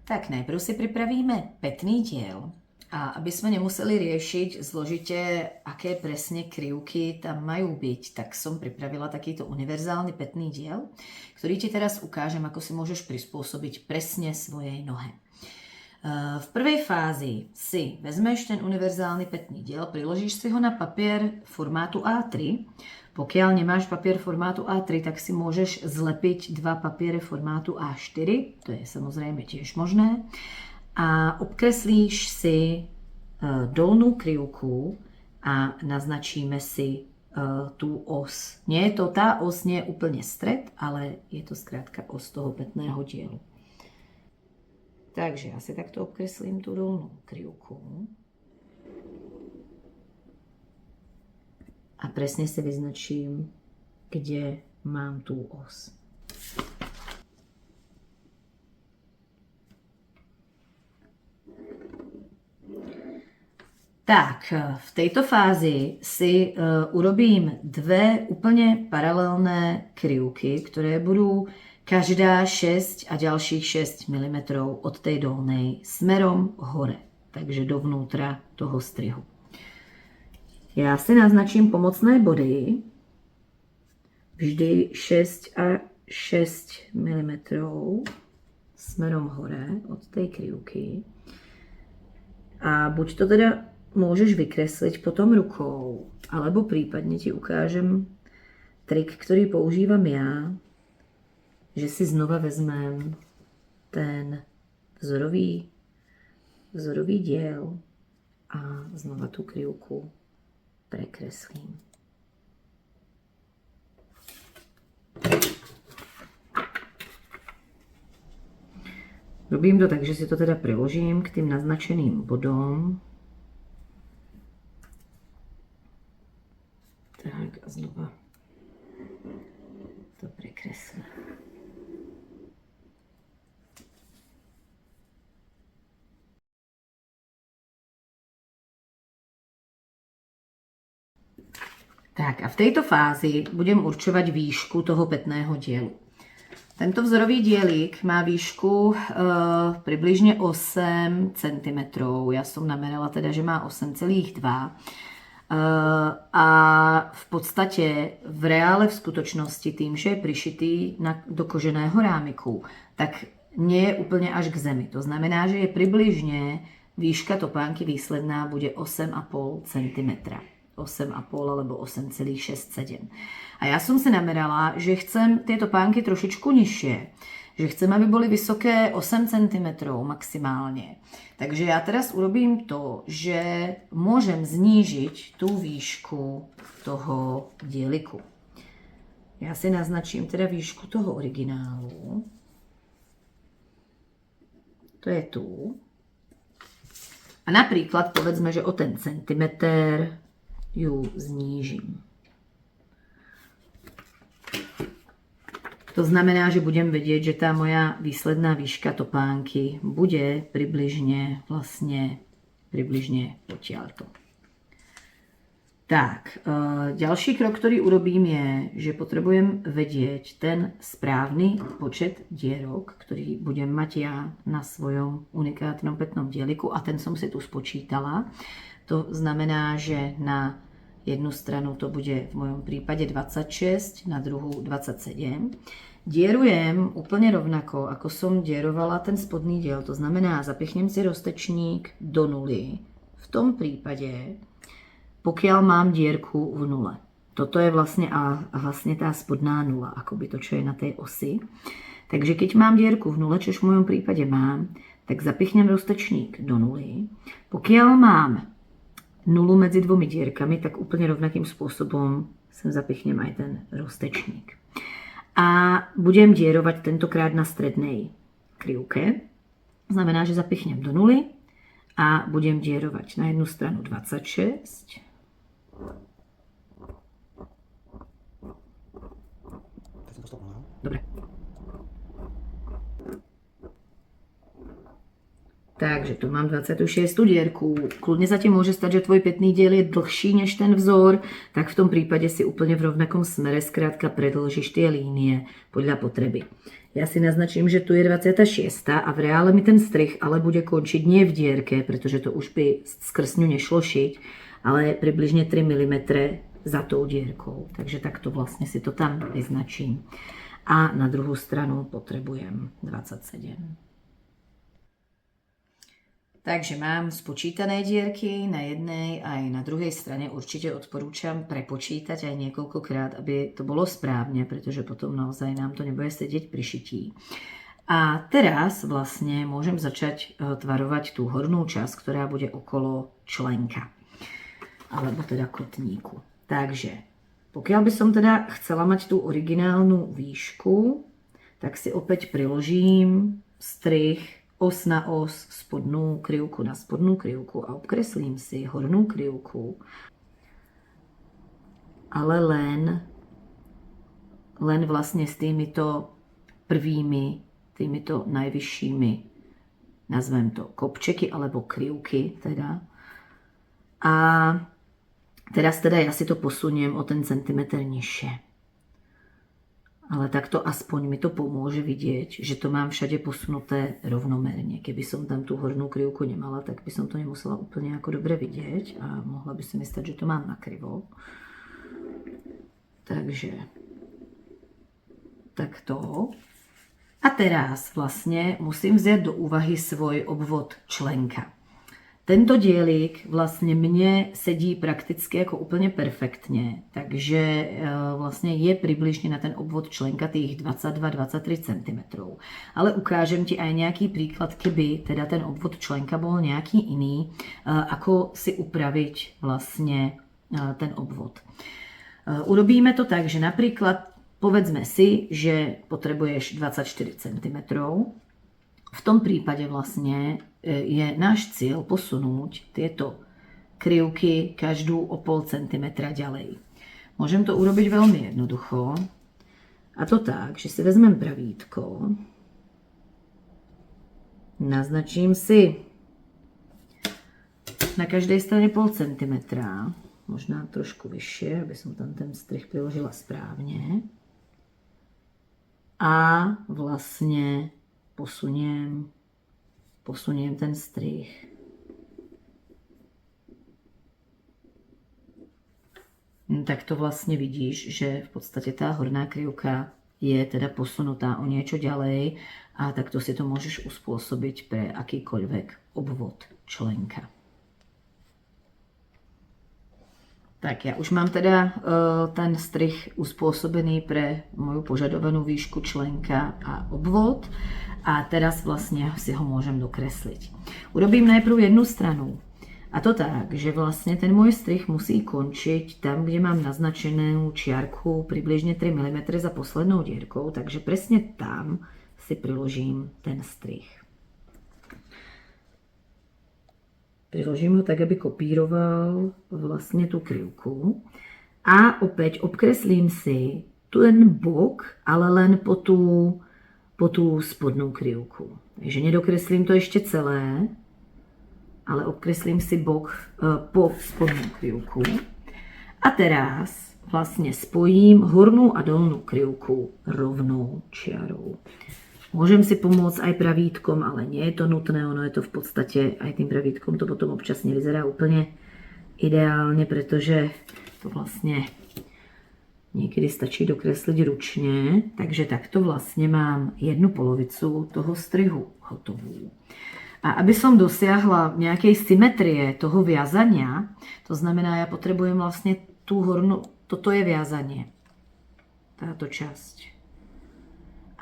Tak najprv si pripravíme pätný diel. A aby sme nemuseli riešiť zložite, aké presne krivky tam majú byť, tak som pripravila takýto univerzálny pätný diel, ktorý ti teraz ukážem, ako si môžeš prispôsobiť presne svojej nohe. V prvej fázi si vezmeš ten univerzálny pätný diel, priložíš si ho na papier formátu A3. Pokiaľ nemáš papier formátu A3, tak si môžeš zlepiť dva papiere formátu A4. To je samozrejme tiež možné. A obkreslíš si dolnú krivku a naznačíme si tú os. Nie je to, tá os nie je úplne stred, ale je to skrátka os toho pätného dielu. Takže ja si takto obkreslím tú dolnú krivku. A presne si vyznačím, kde mám tú os. Tak, v tejto fázi si urobím dve úplne paralelné krivky, ktoré budú každá 6 a ďalších 6 mm od tej dolnej smerom hore, takže dovnútra toho strihu. Ja si naznačím pomocné body, vždy 6 a 6 mm smerom hore od tej krivky. A buď to teda môžeš vykresliť potom rukou, alebo prípadne ti ukážem trik, ktorý používam ja, že si znova vezmem ten vzorový diel a znova tú krivku prekreslím. Robím to tak, že si to teda priložím k tým naznačeným bodom. Tak a znova to prekreslím. Tak a v tejto fázi budem určovať výšku toho pätného dielu. Tento vzorový dielik má výšku približne 8 cm. Ja som namerala teda, že má 8,2 a v podstate v reále, v skutočnosti tým, že je prišitý do koženého rámiku, tak nie je úplne až k zemi. To znamená, že je približne výška topánky výsledná bude 8,5 cm. 8,5 alebo 8,67. A ja som si namerala, že chcem tieto pánky trošičku nižšie. Že chcem, aby boli vysoké 8 cm maximálne. Takže ja teraz urobím to, že môžem znížiť tú výšku toho dieliku. Ja si naznačím teda výšku toho originálu. To je tu. A napríklad povedzme, že o ten centimeter ju znížim. To znamená, že budem vedieť, že tá moja výsledná výška topánky bude približne odtiaľto. Tak, ďalší krok, ktorý urobím je, že potrebujem vedieť ten správny počet dierok, ktorý budem mať ja na svojom unikátnom pätnom dieliku a ten som si tu spočítala. To znamená, že na jednu stranu to bude v mojom prípade 26, na druhú 27. Dierujem úplne rovnako, ako som dierovala ten spodný diel. To znamená, zapichnem si roztečník do nuly. V tom prípade, pokiaľ mám dierku v nule. Toto je vlastne tá spodná nula, akoby to, čo je na tej osi. Takže keď mám dierku v nule, čož v mojom prípade mám, tak zapichnem roztečník do nuly. Pokiaľ mám nulu medzi dvomi dierkami, tak úplne rovnakým spôsobom sem zapichnem aj ten roztečník. A budem dierovať tentokrát na strednej krivke. Znamená, že zapichnem do nuly a budem dierovať na jednu stranu 26. Dobre. Takže tu mám 26 dierku. Kľudne sa ti môže stať, že tvoj pätný diel je dlhší než ten vzor, tak v tom prípade si úplne v rovnakom smere skrátka predĺžiš tie línie podľa potreby. Ja si naznačím, že tu je 26. a v reále mi ten strih ale bude končiť nie v dierke, pretože to už by skrz ňu nešlo šiť, ale približne 3 mm za tou dierkou. Takže takto vlastne si to tam vyznačím. A na druhou stranu potrebujem 27. Takže mám spočítané dierky na jednej aj na druhej strane. Určite odporúčam prepočítať aj niekoľkokrát, aby to bolo správne, pretože potom naozaj nám to nebude sedieť pri šití. A teraz vlastne môžem začať tvarovať tú hornú časť, ktorá bude okolo členka. Alebo teda kotníku. Takže pokiaľ by som teda chcela mať tú originálnu výšku, tak si opäť priložím strih os na os, spodnú krivku na spodnú krivku a obkreslím si hornú krivku, ale len vlastne s týmito prvými, týmito najvyššími, nazvem to kopčeky alebo krivky teda. A teraz teda ja si to posuniem o ten centimetr nižšie. Ale takto aspoň mi to pomôže vidieť, že to mám všade posunuté rovnomerne. Keby som tam tú hornú krivku nemala, tak by som to nemusela úplne ako dobre vidieť a mohla by si mysleť, že to mám nakrivo. Takže takto. A teraz vlastne musím vziať do úvahy svoj obvod členka. Tento dielik vlastne mne sedí prakticky ako úplne perfektne, takže vlastne je približne na ten obvod členka tých 22-23 cm. Ale ukážem ti aj nejaký príklad, keby teda ten obvod členka bol nejaký iný, ako si upraviť vlastne ten obvod. Urobíme to tak, že napríklad povedzme si, že potrebuješ 24 cm. V tom prípade vlastne je náš cieľ posunúť tieto krivky každú o 0,5 cm ďalej. Môžem to urobiť veľmi jednoducho. A to tak, že si vezmem pravítko, naznačím si na každej strane 0,5 cm, možná trošku vyššie, aby som tam ten strih priložila správne. A vlastne posuniem ten strih. Tak to vlastne vidíš, že v podstate tá horná krivka je teda posunutá o niečo ďalej a takto si to môžeš uspôsobiť pre akýkoľvek obvod členka. Tak ja už mám teda ten strih uspôsobený pre moju požadovanú výšku členka a obvod a teraz vlastne si ho môžem dokresliť. Urobím najprv jednu stranu a to tak, že vlastne ten môj strih musí končiť tam, kde mám naznačenú čiarku približne 3 mm za poslednou dierkou, takže presne tam si priložím ten strih. Priložím ho tak, aby kopíroval vlastne tú krivku. A opäť obkreslím si ten bok, ale len po tú spodnú krivku. Takže nedokreslím to ešte celé, ale obkreslím si bok po spodnú krivku. A teraz vlastne spojím hornú a dolnú krivku rovnou čiarou. Môžem si pomôcť aj pravítkom, ale nie je to nutné, ono je to v podstate, aj tým pravítkom to potom občas nevyzerá úplne ideálne, pretože to vlastne niekedy stačí dokresliť ručne. Takže takto vlastne mám jednu polovicu toho strihu hotovú. A aby som dosiahla nejakej symetrie toho viazania, to znamená, ja potrebujem vlastne tú hornú, toto je viazanie, táto časť.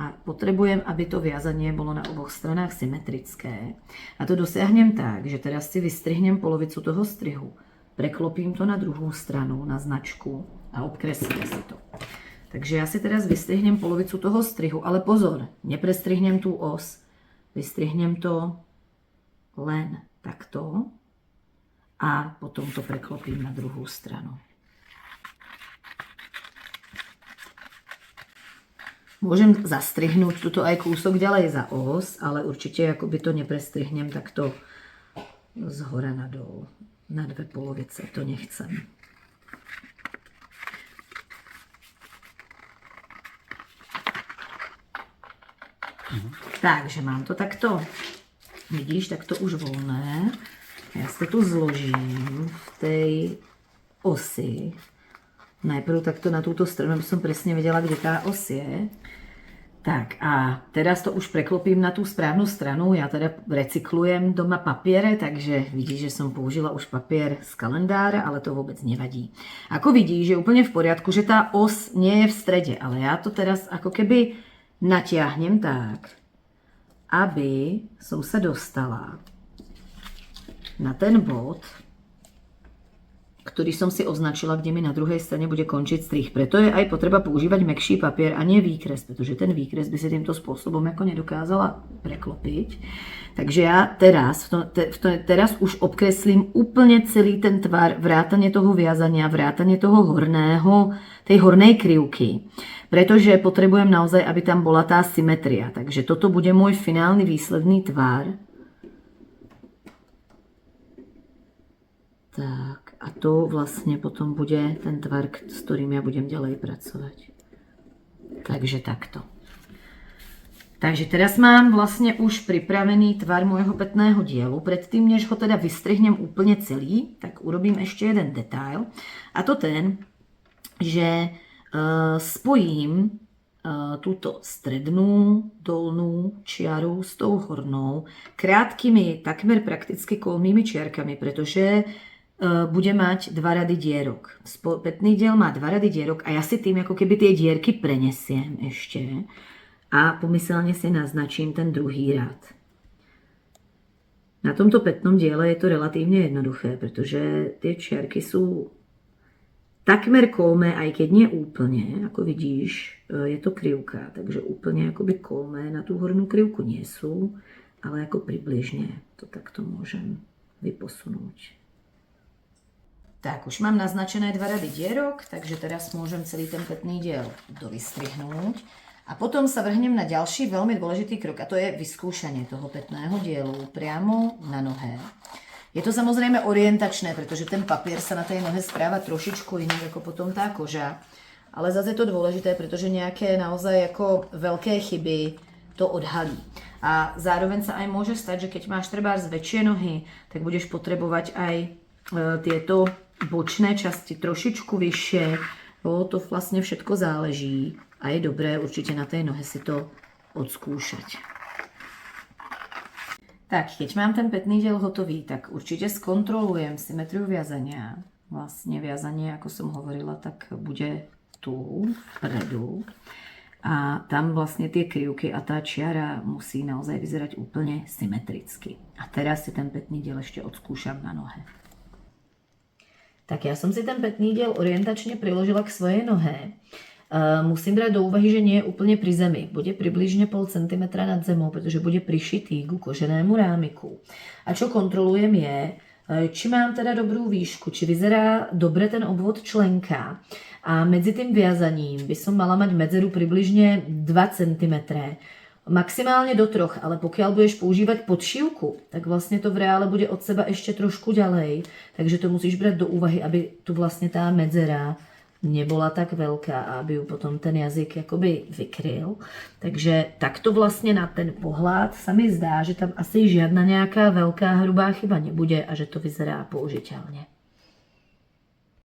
A potrebujem, aby to viazanie bolo na oboch stranách symetrické. A to dosiahnem tak, že teraz si vystrihnem polovicu toho strihu, preklopím to na druhú stranu, na značku a obkreslím si to. Takže ja si teraz vystrihnem polovicu toho strihu, ale pozor, neprestrihnem tú os, vystrihnem to len takto a potom to preklopím na druhú stranu. Môžem zastrihnúť tuto aj kúsok ďalej za os, ale určite akoby to neprestrihnem takto z hora nadol, na dve polovice, to nechcem. Takže mám to takto, vidíš, takto už volné. Já si to tu zložím v té osi. Najprv takto na túto stranu, aby som presne vedela, kde tá os je. Tak a teraz to už preklopím na tú správnu stranu. Ja teda recyklujem doma papiere, takže vidíš, že som použila už papier z kalendára, ale to vôbec nevadí. Ako vidíš, je úplne v poriadku, že tá os nie je v strede, ale ja to teraz ako keby natiahnem tak, aby som sa dostala na ten bod, ktorý som si označila, kde mi na druhej strane bude končiť strih. Preto je aj potreba používať mäkší papier a nie výkres, pretože ten výkres by si týmto spôsobom jako nedokázala preklopiť. Takže ja teraz už obkreslím úplne celý ten tvar, vrátane toho viazania, vrátane toho tej hornej krivky. Pretože potrebujem naozaj, aby tam bola tá symetria. Takže toto bude môj finálny výsledný tvar. Tak, a to vlastne potom bude ten tvar, s ktorým ja budem ďalej pracovať. Takže takto. Takže teraz mám vlastne už pripravený tvar môjho pätného dielu. Predtým, než ho teda vystrihnem úplne celý, tak urobím ešte jeden detail. A to ten, že spojím túto strednú dolnú čiaru s tou hornou krátkými, takmer prakticky kolmými čiarkami, pretože bude mať 2 rady dierok. Pätný diel má 2 rady dierok a ja si tým ako keby tie dierky prenesiem ešte a pomyselne si naznačím ten druhý rad. Na tomto pätnom diele je to relatívne jednoduché, pretože tie čiarky sú takmer kolmé, aj keď nie úplne, ako vidíš, je to krivka, takže úplne akoby kolmé na tú hornú krivku nie sú, ale ako približne to takto môžem vyposunúť. Tak, už mám naznačené 2 rady dierok, takže teraz môžem celý ten pätný diel dovystrihnúť. A potom sa vrhnem na ďalší veľmi dôležitý krok, a to je vyskúšanie toho pätného dielu priamo na nohe. Je to samozrejme orientačné, pretože ten papier sa na tej nohe správa trošičku inak ako potom tá koža. Ale zase je to dôležité, pretože nejaké naozaj ako veľké chyby to odhalí. A zároveň sa aj môže stať, že keď máš trebárs väčšie nohy, tak budeš potrebovať aj tieto bočné časti trošičku vyššie. To vlastne všetko záleží a je dobré určite na tej nohe si to odskúšať. Tak, keď mám ten pätný diel hotový, tak určite skontrolujem symetriu viazania. Vlastne viazanie, ako som hovorila, tak bude tu vpredu. A tam vlastne tie krivky a tá čiara musí naozaj vyzerať úplne symetricky. A teraz si ten pätný diel ešte odskúšam na nohe. Tak ja som si ten pätný diel orientačne priložila k svojej nohe. Musím brať do úvahy, že nie je úplne pri zemi. Bude približne 0,5 cm nad zemou, pretože bude prišitý ku koženému rámiku. A čo kontrolujem je, či mám teda dobrú výšku, či vyzerá dobre ten obvod členka. A medzi tým viazaním by som mala mať medzeru približne 2 cm. Maximálne do 3, ale pokiaľ budeš používať podšívku, tak vlastne to v reále bude od seba ešte trošku ďalej. Takže to musíš brať do úvahy, aby tu vlastne tá medzera nebola tak veľká, aby ju potom ten jazyk akoby vykryl. Takže takto vlastne na ten pohľad sa mi zdá, že tam asi žiadna nejaká veľká hrubá chyba nebude a že to vyzerá použiteľne.